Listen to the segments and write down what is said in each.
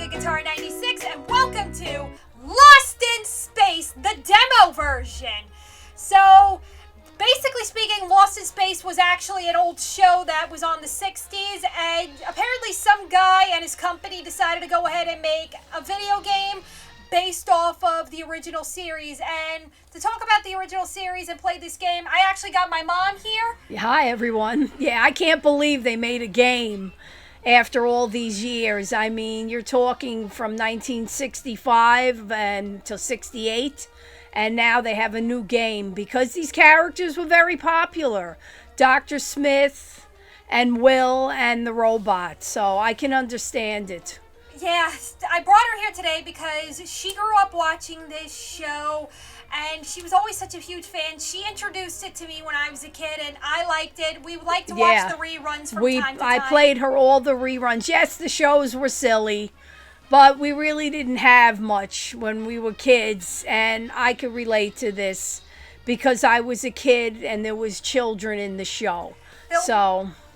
Guitar 96, and welcome to Lost in Space, the demo version. So, basically speaking, Lost in Space was actually an old show that was on the 60s, and apparently some guy and his company decided to go ahead and make a video game based off of the original series. And to talk about the original series and play this game, I actually got my mom here. Hi, everyone. Yeah, I can't believe they made a game after all these years. I mean, you're talking from 1965 and till 68, and now they have a new game because these characters were very popular. Dr. Smith and Will and the robot, so I can understand it. Yeah, I brought her here today because she grew up watching this show, and she was always such a huge fan. She introduced it to me when I was a kid, and I liked it. We like to watch the reruns from time to time. I played her all the reruns. Yes, the shows were silly, but we really didn't have much when we were kids, and I could relate to this because I was a kid and there was children in the show.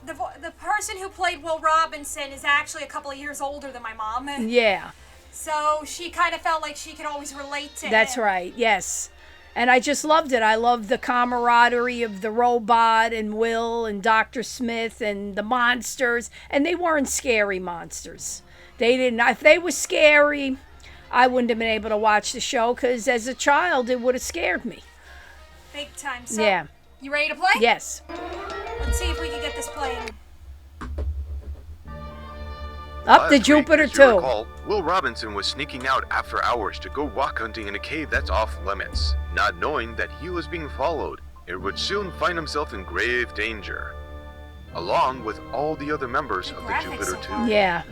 The person who played Will Robinson is actually a couple of years older than my mom. Yeah. So she kind of felt like she could always relate to him. That's right, yes. And I just loved it. I loved the camaraderie of the robot and Will and Dr. Smith and the monsters. And they weren't scary monsters. If they were scary, I wouldn't have been able to watch the show because as a child, it would have scared me. Big time. So, yeah. You ready to play? Yes. Let's see if we can get this playing. Up to Jupiter, too. Recall, Will Robinson was sneaking out after hours to go rock hunting in a cave that's off limits. Not knowing that he was being followed, and would soon find himself in grave danger. Along with all the other members of the Jupiter 2. Yeah.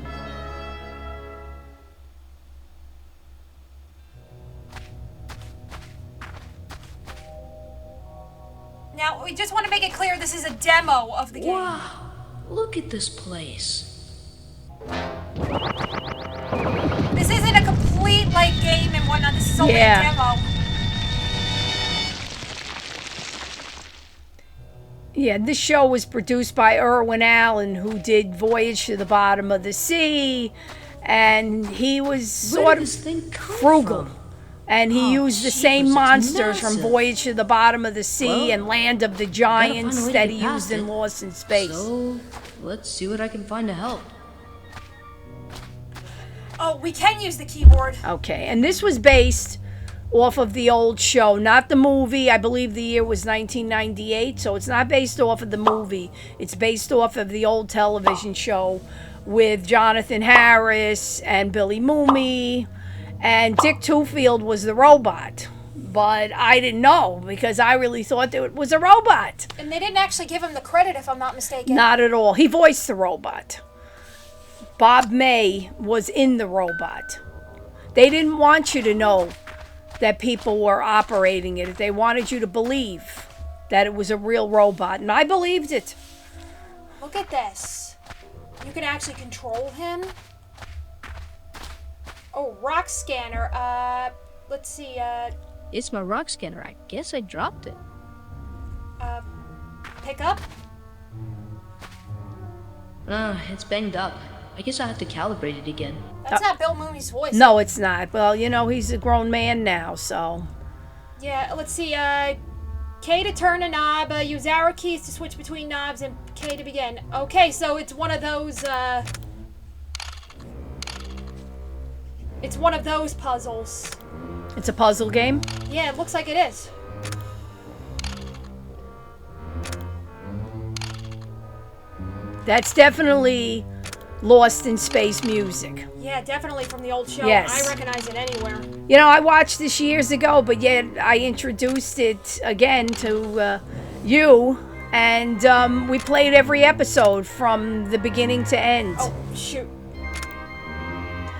Now, we just want to make it clear this is a demo of the game. Wow, look at this place. This isn't a complete, game and whatnot. This is only a demo. Yeah, this show was produced by Irwin Allen, who did Voyage to the Bottom of the Sea, and he was sort of frugal. And he used the same monsters from Voyage to the Bottom of the Sea and Land of the Giants that he used in Lost in Space. So, let's see what I can find to help. Oh, we can use the keyboard. Okay, and this was based off of the old show, not the movie. I believe the year was 1998, so it's not based off of the movie. It's based off of the old television show with Jonathan Harris and Billy Mooney. And Dick Twofield was the robot. But I didn't know because I really thought that it was a robot. And they didn't actually give him the credit, if I'm not mistaken. Not at all. He voiced the robot. Bob May was in the robot. They didn't want you to know that people were operating it. They wanted you to believe that it was a real robot. And I believed it. Look at this. You can actually control him. Oh, rock scanner. Let's see, It's my rock scanner. I guess I dropped it. Pick up? It's banged up. I guess I have to calibrate it again. That's not Bill Mooney's voice. No, it's not. Well, he's a grown man now, so. Yeah, let's see, K to turn a knob, use arrow keys to switch between knobs, and K to begin. Okay, so it's one of those, It's one of those puzzles. It's a puzzle game? Yeah, it looks like it is. That's definitely Lost in Space music. Yeah, definitely from the old show. Yes. I recognize it anywhere. I watched this years ago, but yet I introduced it again to you, and we played every episode from the beginning to end. Oh, shoot.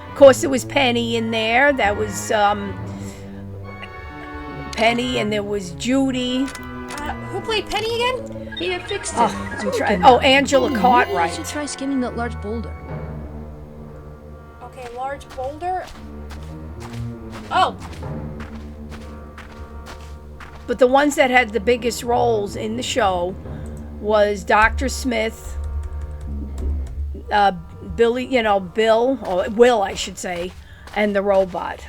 Of course, there was Penny in there. That was Penny, and there was Judy. Who played Penny again? Hey, I fixed it. I'm trying. Oh, Angela Cartwright. Maybe I should try scanning that large boulder. Okay, large boulder. Oh. But the ones that had the biggest roles in the show was Dr. Smith, Billy, Bill, or Will, I should say, and the robot.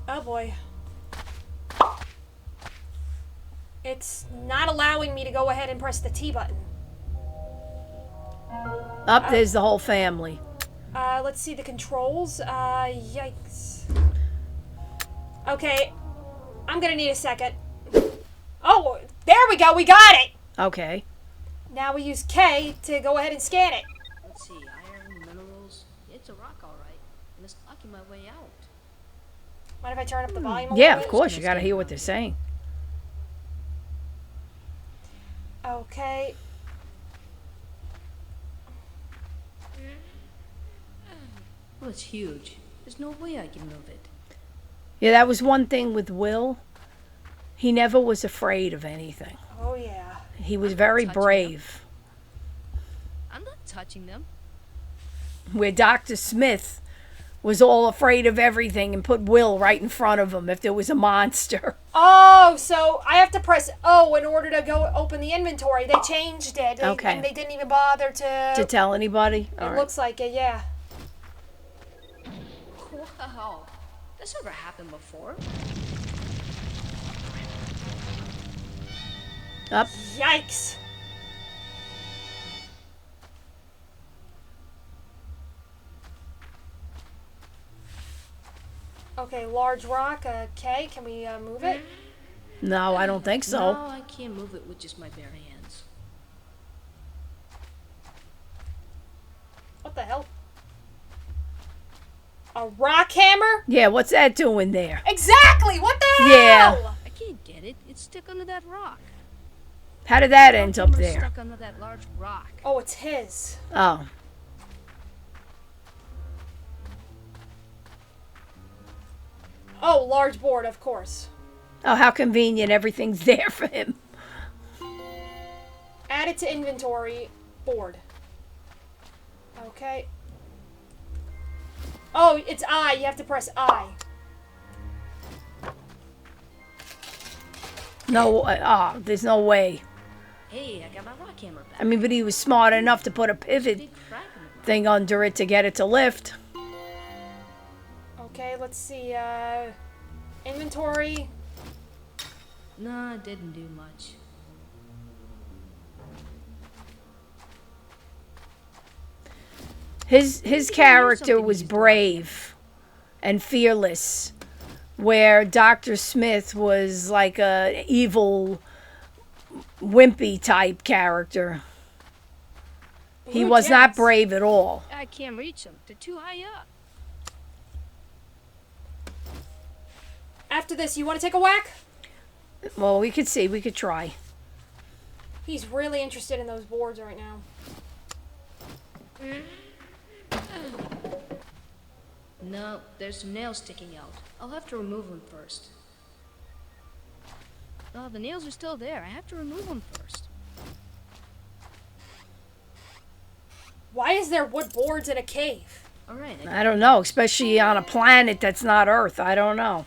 Oh boy. It's not allowing me to go ahead and press the T button. Up there's the whole family. Let's see the controls. Yikes. Okay, I'm gonna need a second. Oh, there we go, we got it! Okay. Now we use K to go ahead and scan it. Let's see, iron, minerals. It's a rock, all right. And it's blocking my way out. Mind if I turn up the volume a Yeah, little of bit? course, you gotta hear what they're saying. Okay. Oh, it's huge. There's no way I can move it. Yeah, that was one thing with Will. He never was afraid of anything. Oh yeah. He was very touching brave. I'm not touching them. Where Dr. Smith was all afraid of everything and put Will right in front of him if there was a monster. Oh, so I have to press O in order to go open the inventory. They changed it. Okay. And they didn't even bother to... To tell anybody? All It right. looks like it, yeah. Wow. That's never happened before. Up. Yikes. Okay, large rock. Okay, can we move it? No, I don't think so. No, I can't move it with just my bare hands. What the hell? A rock hammer? Yeah, what's that doing there? Exactly! What the Yeah. hell? I can't get it. It's stuck under that rock. How did that end up Hammer's there? Stuck under that large rock. Oh, it's his. Oh. Oh, large board, of course. Oh, how convenient. Everything's there for him. Add it to inventory. Board. Okay. Oh, it's I. You have to press I. No, there's no way. Hey, I got my rock hammer back. I mean, but he was smart enough to put a pivot Big crack in the rock. thing under it to get it to lift. Okay, let's see. Inventory. No, it didn't do much. His character was brave and fearless, where Dr. Smith was like a evil, wimpy type character. He Blue was not Jets. brave at all. I can't reach them. They're too high up. After this, you want to take a whack? Well, we could see. We could try. He's really interested in those boards right now. No, there's some nails sticking out. I'll have to remove them first. Oh, the nails are still there. I have to remove them first. Why is there wood boards in a cave? All right. I don't know, especially on a planet that's not Earth. I don't know.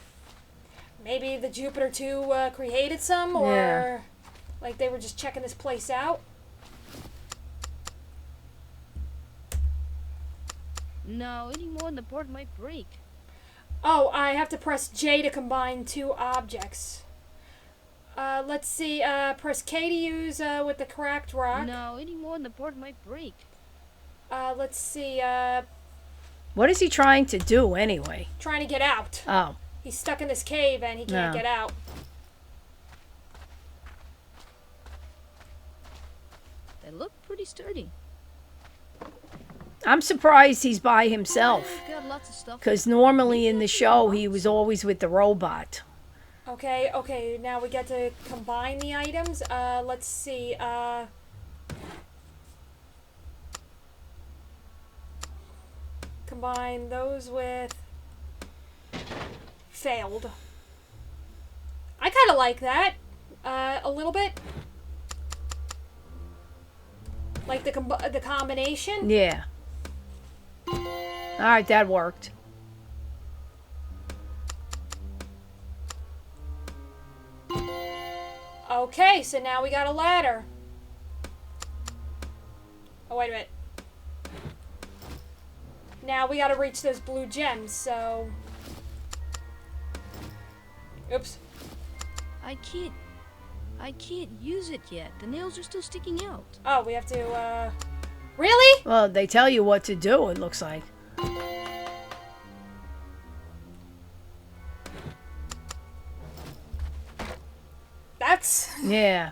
Maybe the Jupiter 2 created some, or Yeah. like they were just checking this place out. No, any more and the board might break. Oh, I have to press J to combine two objects. Let's see. Press K to use with the cracked rock. No, any more and the board might break. Let's see. What is he trying to do anyway? Trying to get out. Oh, He's stuck in this cave and he can't No. get out. They look pretty sturdy. I'm surprised he's by himself. I've got lots of stuff. Because normally in the show, he was always with the robot. Okay, now we get to combine the items. Let's see. Combine those with... Failed. I kind of like that. A little bit. Like the combination. Yeah. All right, that worked. Okay, so now we got a ladder. Oh, wait a minute. Now we gotta reach those blue gems, so... Oops. I can't use it yet. The nails are still sticking out. Oh, we have to, Really? Well, they tell you what to do, it looks like. That's... Yeah.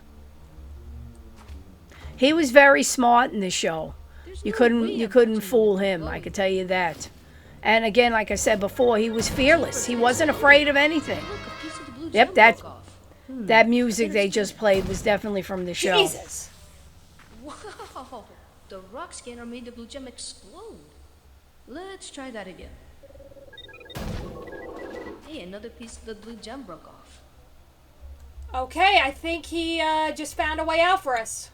He was very smart in the show. There's You no couldn't way you I'm couldn't touching fool the him, glow. I could tell you that. And again, like I said before, he was fearless. He wasn't afraid of anything. Look, a piece of the blue Yep, gem that broke off. that music they just played was definitely from the show. Jesus. Wow! The rock scanner made the blue gem explode. Let's try that again. Hey, another piece of the blue gem broke off. Okay, I think he, just found a way out for us.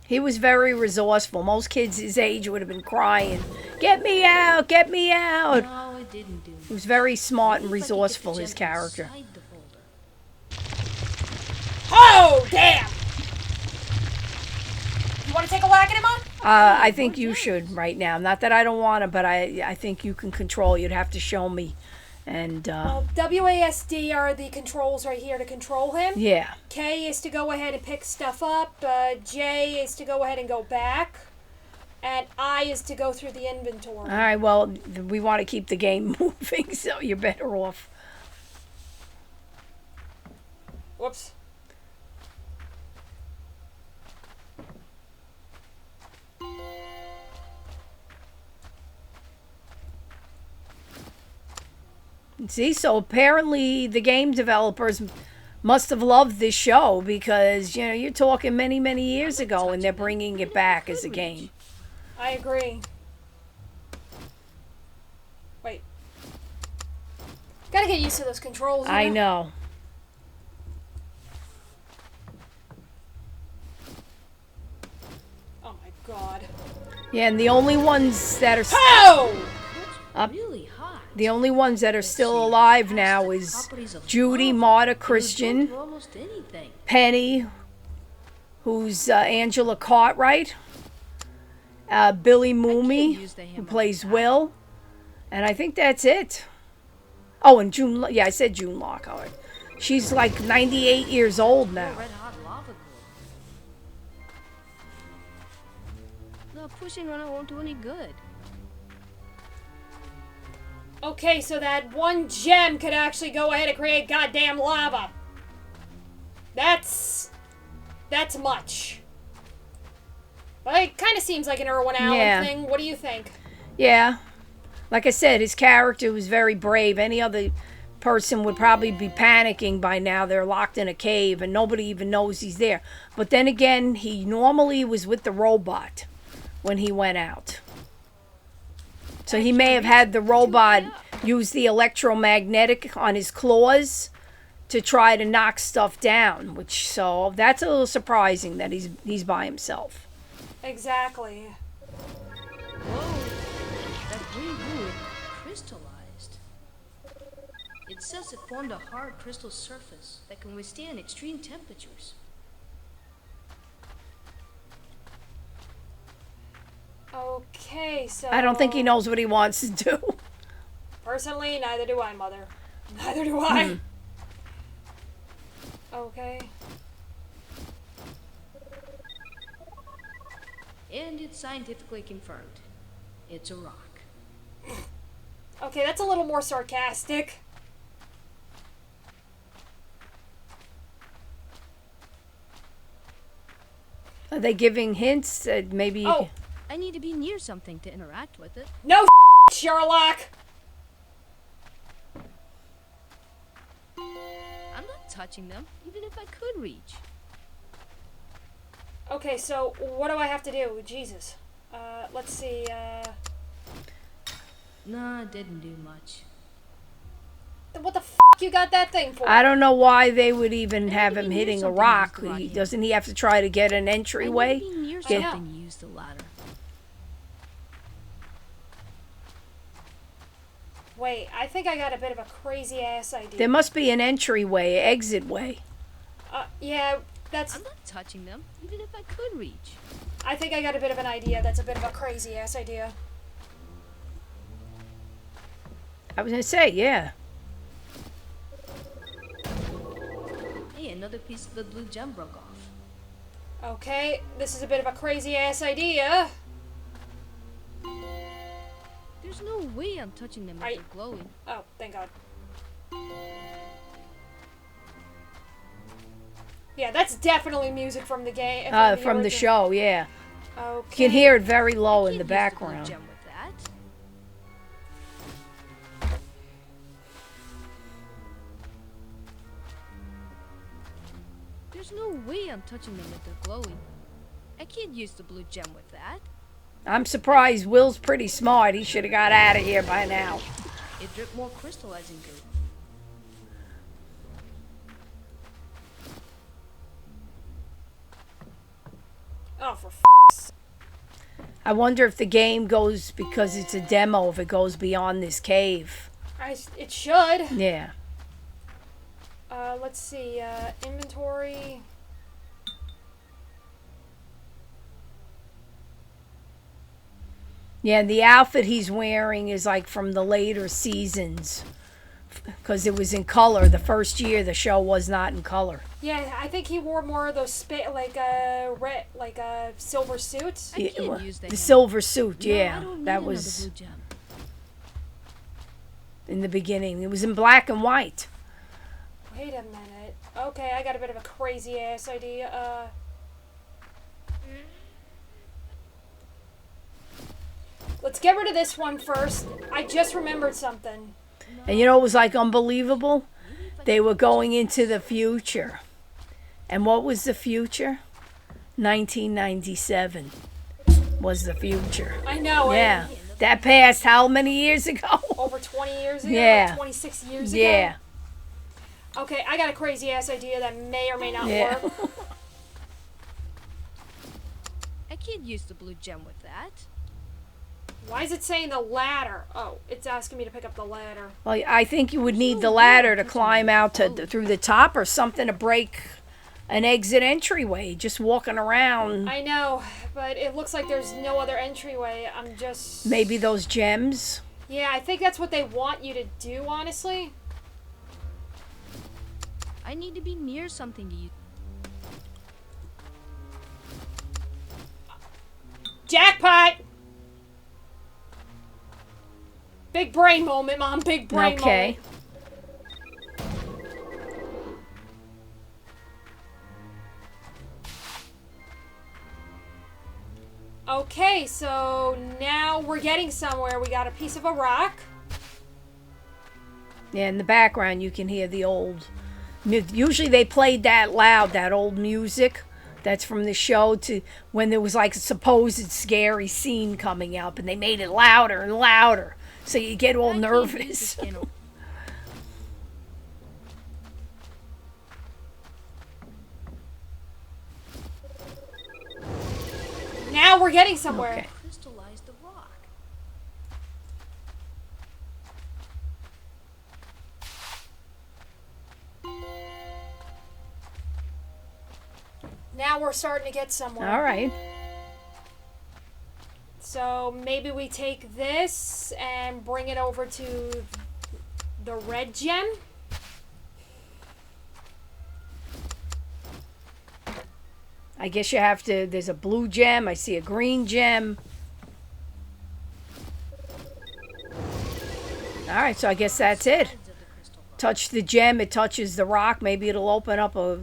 He was very resourceful. Most kids his age would have been crying, "Get me out! Get me out!" No, it didn't do. He was very smart and Maybe if I could get the resourceful, his gem character. inside the folder. Oh, damn! You want to take a whack at him, Mom? I think you should right now. Not that I don't want to, but I think you can control. You'd have to show me. And, Well, WASD are the controls right here to control him. yeah. K is to go ahead and pick stuff up. J is to go ahead and go back. And I is to go through the inventory. All right, well, we want to keep the game moving, so you're better off. Whoops. See, so apparently the game developers must have loved this show because, you know, you're talking many, many years ago and they're bringing it back as a game. I agree. Wait. Gotta get used to those controls. you I know. Oh my god. Yeah, and the only ones that are Oh! Up. Really hot. the only ones that are still alive now is Properties of Judy, love. Marta, It would go Christian, through almost anything. Penny, who's Angela Cartwright, Billy Mooney, use the who hammer plays like that. Will, and I think that's it. Oh, and June. Yeah, I said June Lockhart. She's like 98 years old now. Red hot lava glow. The pushing on it won't do any good. Okay, so that one gem could actually go ahead and create goddamn lava. That's much. But it kind of seems like an Irwin Allen Yeah. thing. What do you think? Yeah. Like I said, his character was very brave. Any other person would probably be panicking by now. They're locked in a cave and nobody even knows he's there. But then again, he normally was with the robot when he went out. So he may have had the robot use the electromagnetic on his claws to try to knock stuff down, so that's a little surprising that he's by himself. Exactly. Whoa! That green fluid crystallized. It says it formed a hard crystal surface that can withstand extreme temperatures. Okay, so... I don't think he knows what he wants to do. Personally, neither do I, Mother. Neither do I. Hmm. Okay. And it's scientifically confirmed. It's a rock. Okay, that's a little more sarcastic. Are they giving hints that maybe... Oh, I need to be near something to interact with it. no Sherlock! I'm not touching them, even if I could reach. Okay, so what do I have to do? Jesus. Let's see, Nah, it didn't do much. What the f*** you got that thing for? I don't know why they would even have him maybe hitting a something rock. used to rock him. Doesn't he have to try to get an I entryway? need to be near Yeah. something to use the ladder. Wait, I think I got a bit of a crazy ass idea. There must be an entryway, exit way. Yeah, that's... I'm not touching them, even if I could reach. I think I got a bit of an idea. That's a bit of a crazy ass idea. I was gonna say, yeah. Hey, another piece of the blue gem broke off. Okay, this is a bit of a crazy ass idea. There's no way I'm touching them if they're glowing. Oh, thank God. Yeah, that's definitely music from the game. From the show, yeah. Okay. You can hear it very low in the Can't use background. blue gem with that. There's no way I'm touching them if they're glowing. I can't use the blue gem with that. I'm surprised. Will's pretty smart. He should have got out of here by now. It dripped more crystallizing goo. Oh, for I wonder if the game goes, because it's a demo, if it goes beyond this cave. It should. Yeah. Let's see. Inventory. Yeah, and the outfit he's wearing is like from the later seasons. Because it was in color. The first year the show was not in color. Yeah, I think he wore more of those silver suits. I can't use that The gem. silver suit, No, I yeah. don't need That another was blue gem. in the beginning. It was in black and white. Wait a minute. Okay, I got a bit of a crazy ass idea. Let's get rid of this one first. I just remembered something. And you know it was like unbelievable? They were going into the future. And what was the future? 1997 was the future. I know. Yeah. That passed how many years ago? Over 20 years ago? Yeah. Like 26 years ago? Yeah. Okay, I got a crazy ass idea that may or may not Yeah. work. I can't use the blue gem with that. Why is it saying the ladder? Oh, it's asking me to pick up the ladder. Well, I think you would need the ladder to climb out through the top or something to break an exit entryway. Just walking around. I know, but it looks like there's no other entryway. I'm just... Maybe those gems. Yeah, I think that's what they want you to do, honestly. I need to be near something to use. Jackpot! Big brain moment, Mom. Big brain Okay. moment. Okay, so now we're getting somewhere. We got a piece of a rock. Yeah, in the background you can hear the old... Usually they played that loud, that old music that's from the show, to when there was like a supposed scary scene coming up, and they made it louder and louder. So you get all I can't use nervous. this scanner. Now we're getting somewhere. Okay. Crystallize the rock. Now we're starting to get somewhere. All right. So maybe we take this and bring it over to the red gem. I guess you have to... There's a blue gem. I see a green gem. All right, so I guess that's it. Sides of the crystal rock. Touch the gem, it touches the rock. Maybe it'll open up a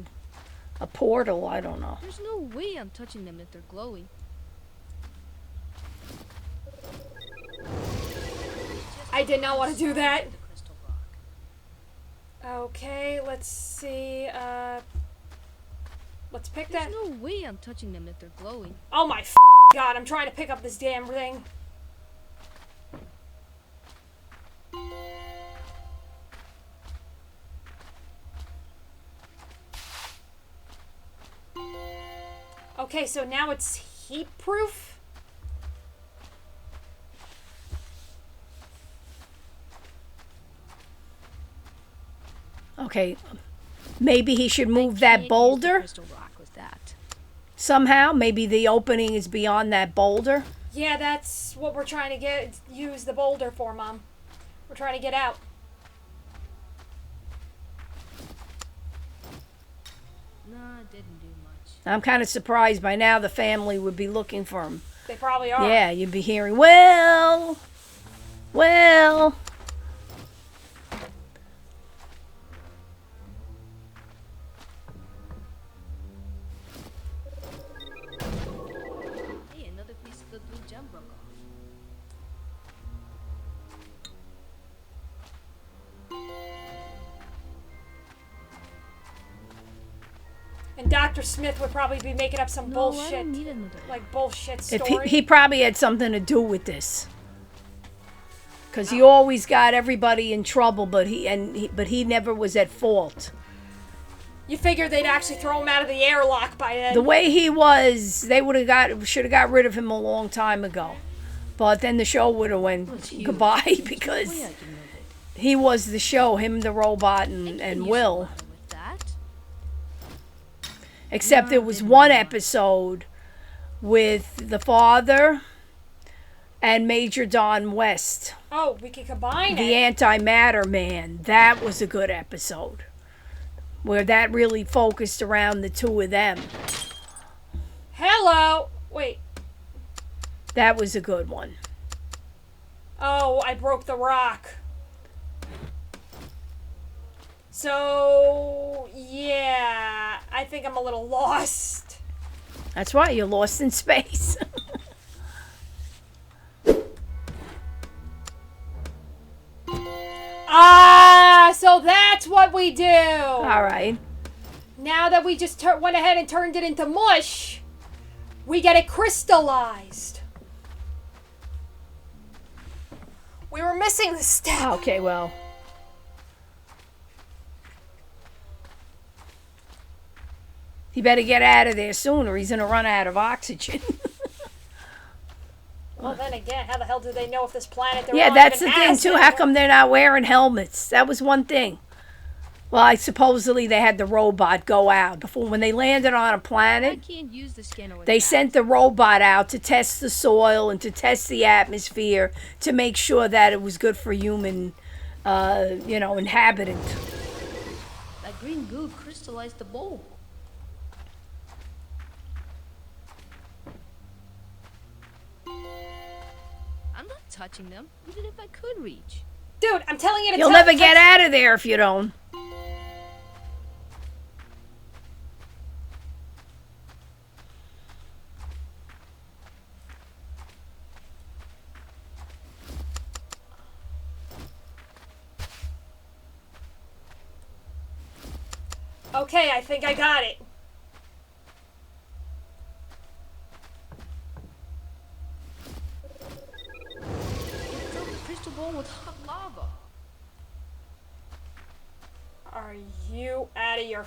portal. I don't know. There's no way I'm touching them if they're glowing. I did not want to do that. The crystal rock. Okay, let's see. Let's pick There's that. no way I'm touching them if they're glowing. Oh my God, I'm trying to pick up this damn thing. Okay, so now it's heat proof. Okay, maybe he should move I that can't use the boulder crystal rock with that. somehow. Maybe the opening is beyond that boulder. Yeah, that's what we're trying to use the boulder for, Mom. We're trying to get out. Nah, it didn't do much. I'm kind of surprised by now the family would be looking for him. They probably are. Yeah, you'd be hearing, well. Hey, another piece of the blue gem broke off. And Dr. Smith would probably be making up some No, I bullshit. don't need another. Like bullshit If story. he probably had something to do with this. Because he always got everybody in trouble, but he never was at fault. You figure they'd actually throw him out of the airlock by then. The way he was, they should have got rid of him a long time ago. But then the show would have went Well, it's huge. goodbye There's no because way I can move it. he was the show, him, the robot, I can and use Will. a ladder with that. Except there was one episode with the father and Major Don West, Oh, we could combine the it. antimatter man. That was a good episode. Where that really focused around the two of them. Hello. Wait. That was a good one. Oh, I broke the rock. So, yeah. I think I'm a little lost. That's right, you're lost in space. Ah, so that's what we do. All right. Now that we just went ahead and turned it into mush, we get it crystallized. We were missing the step. Okay, well. He better get out of there soon or he's going to run out of oxygen. Well, then again, how the hell do they know if this planet they're Yeah, on that's even the thing, has too. it? How come they're not wearing helmets? That was one thing. Well, supposedly they had the robot go out. Before, when they landed on a I planet, can't use the scanner with they that. sent the robot out to test the soil and to test the atmosphere to make sure that it was good for human, inhabitant. That green goo crystallized the bowl. I'm not touching them, even if I could reach. Dude, I'm telling you to You'll never get out of there if you don't. Okay, I think I got it. It filled the crystal bowl with hot lava. Are you out of your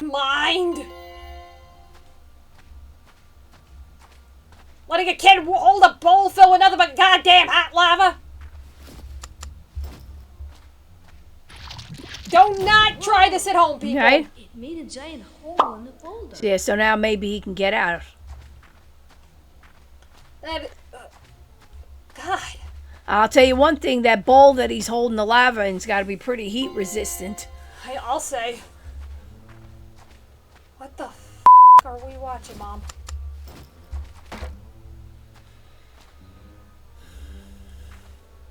mind? Letting a kid hold a bowl filled with nothing but goddamn hot lava? Do not try this at home, people. Okay? It made a giant hole in the boulder. Yeah, so now maybe he can get out. That, God. I'll tell you one thing, that bowl that he's holding the lava in's got to be pretty heat resistant. I'll say. What the are we watching, Mom?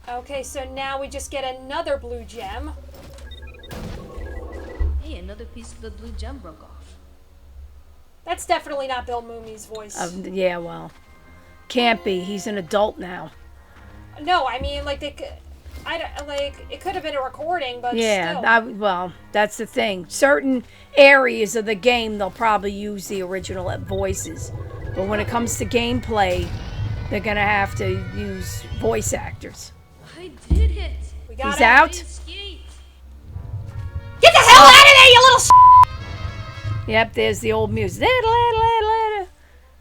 Okay, so now we just get another blue gem. Hey, another piece of the blue gem broke off. That's definitely not Bill Mooney's voice. Yeah, well, can't be. He's an adult now. No, I mean, like, it could have been a recording, but Yeah, still. well, that's the thing. Certain areas of the game, they'll probably use the original voices. But when it comes to gameplay, they're going to have to use voice actors. I did it. We got He's it. out? I escaped. Get the hell out of there, you little Yep, there's the old music.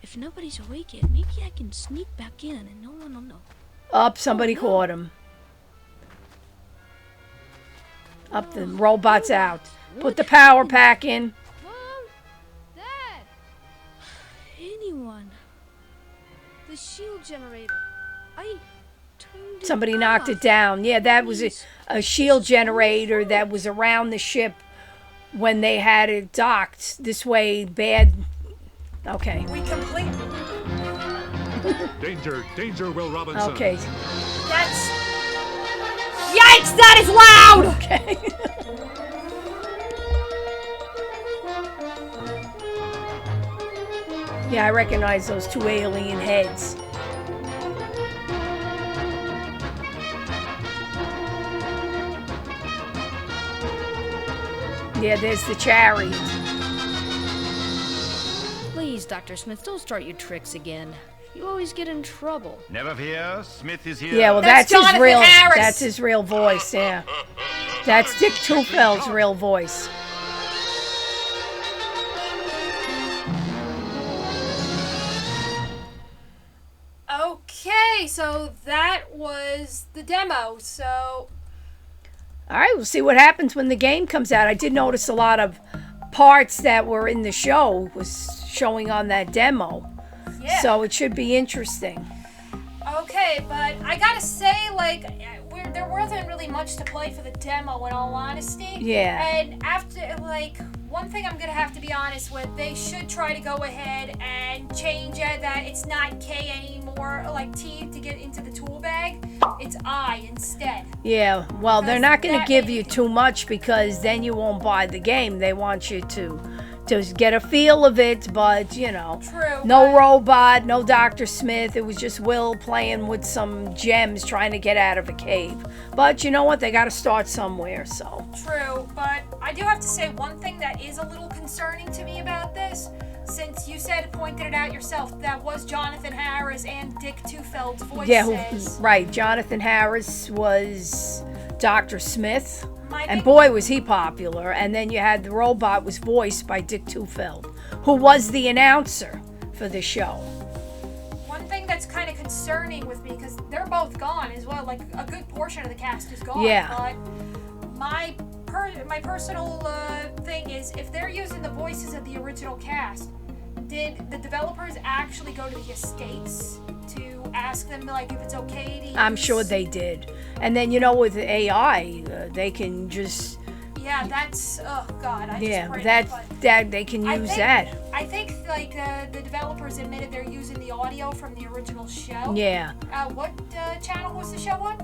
If nobody's awake yet, maybe I can sneak back in and no one will know. Up, somebody no. caught him. Up the robot's out. Put the power pack in. Mom? Dad? Anyone? The shield generator. I turned it Somebody knocked it off. down. Yeah, that was a shield generator that was around the ship when they had it docked. This way, bad. Okay. We complete. Danger, danger, Will Robinson. Okay. That's. Yikes! That is loud. Okay. Yeah, I recognize those two alien heads. Yeah, there's the chariot. Please, Dr. Smith, don't start your tricks again. You always get in trouble. Never fear, Smith is here. Yeah, well, That's that's his Jonathan real. Harris. That's his real voice. Yeah, that's Dick Tufeld's real voice. Okay, so that was the demo. So All right, we'll see what happens when the game comes out. I did notice a lot of parts that were in the show was showing on that demo, yeah. so it should be interesting. Okay, but I gotta say, like, there wasn't really much to play for the demo, in all honesty. Yeah. And after, like, one thing I'm gonna have to be honest with, they should try to go ahead and change it that it's not K anymore, like T to get into the tool bag. It's I instead. Yeah, well, they're not going to That give may- you too much because then you won't buy the game. They want you to get a feel of it, but True. no but- robot, no Dr. Smith. It was just Will playing with some gems trying to get out of a cave. But you know what? They got to start somewhere, so. True, but I do have to say one thing that is a little concerning to me about this, since you pointed it out yourself, that was Jonathan Harris and Dick Tufeld's voices. Yeah, right. Jonathan Harris was Dr. Smith. And big- boy, was he popular. And then you had the robot was voiced by Dick Tufeld, who was the announcer for the show. One thing that's kind of concerning with me, because they're both gone as well, like a good portion of the cast is gone. Yeah. But my personal thing is, if they're using the voices of the original cast, did the developers actually go to the estates to ask them, like, if it's okay to use? I'm sure they did. And then, with AI, they can just, Yeah, that's, oh God, I yeah, just prayed, that they can I use think- that. I think, like, the developers admitted they're using the audio from the original show. Yeah. What channel was the show on?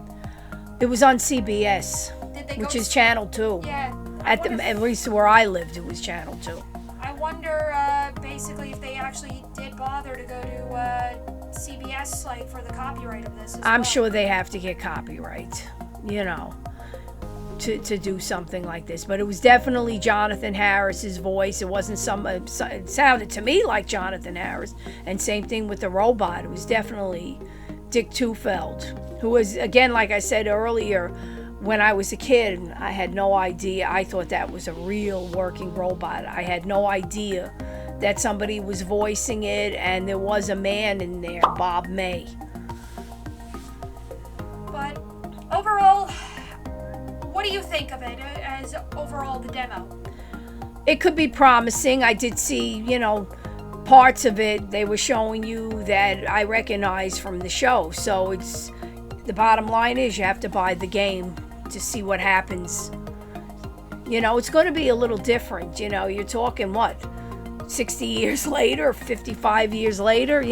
It was on CBS, Did they which go is Channel 2. Yeah. At least where I lived, it was Channel 2. I wonder, basically, if they actually did bother to go to CBS, like, for the copyright of this. I'm sure they have to get copyright, to do something like this. But it was definitely Jonathan Harris's voice. It wasn't it sounded to me like Jonathan Harris. And same thing with the robot. It was definitely Dick Tufeld, who was, again, like I said earlier, when I was a kid, I had no idea. I thought that was a real working robot. I had no idea that somebody was voicing it, and there was a man in there, Bob May. But overall, what do you think of it as overall the demo? It could be promising. I did see, parts of it they were showing you that I recognize from the show. So it's the bottom line is you have to buy the game to see what happens. It's going to be a little different. You're talking what, 60 years later, 55 years later,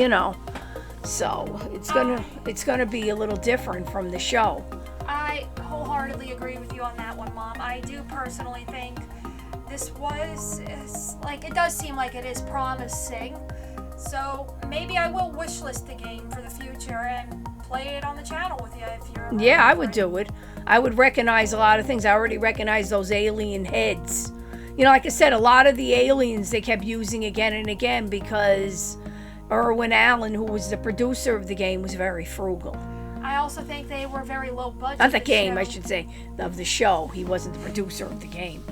so it's gonna be a little different from the show. I wholeheartedly agree with you on that one, Mom. I do personally think this it does seem like it is promising. So maybe I will wishlist the game for the future and play it on the channel with you if you're. Yeah, I would do it. I would recognize a lot of things. I already recognize those alien heads. Like I said, a lot of the aliens they kept using again and again because Irwin Allen, who was the producer of the game, was very frugal. I also think they were very low budget. Not the for game, I show. should say, of the show. He wasn't the producer of the game.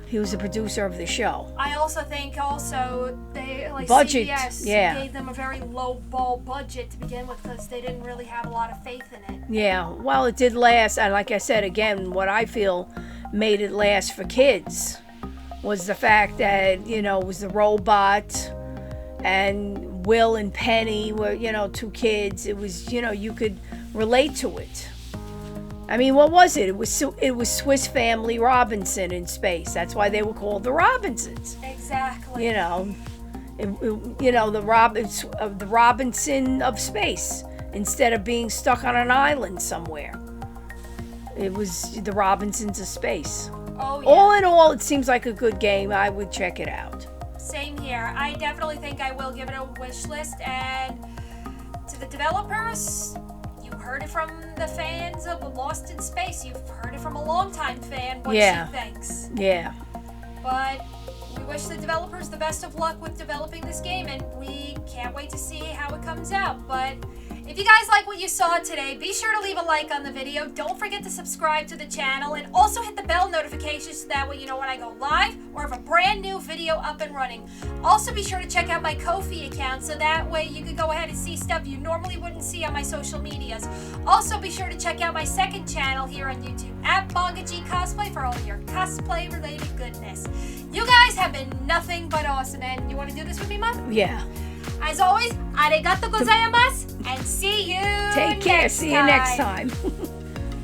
He was the producer of the show. I also think they Budget, CBS yeah. gave them a very low ball budget to begin with because they didn't really have a lot of faith in it. Yeah, well, it did last. And like I said, again, what I feel made it last for kids was the fact that, you know, it was the robot and Will and Penny were, you know, two kids. It was, you know, you could relate to it. I mean, what was it? It was Swiss Family Robinson in space. That's why they were called the Robinsons. Exactly. You know, you know, the Robinson of space instead of being stuck on an island somewhere. It was the Robinsons of space. Oh, yeah. All in all, it seems like a good game. I would check it out. Same here. I definitely think I will give it a wish list. And to the developers, you heard it from the fans of Lost in Space. You've heard it from a longtime fan what Yeah. she thinks. Yeah. But we wish the developers the best of luck with developing this game, and we can't wait to see how it comes out. But if you guys like what you saw today, be sure to leave a like on the video. Don't forget to subscribe to the channel, and also hit the bell notification so that way you know when I go live or have a brand new video up and running. Also be sure to check out my Ko-fi account so that way you can go ahead and see stuff you normally wouldn't see on my social medias. Also be sure to check out my second channel here on YouTube at mangagcosplay for all your cosplay related goodness. You guys have been nothing but awesome, and you want to do this with me, Mom? Yeah. As always, arigato gozaimasu, and see you Take care. next See you next time. time.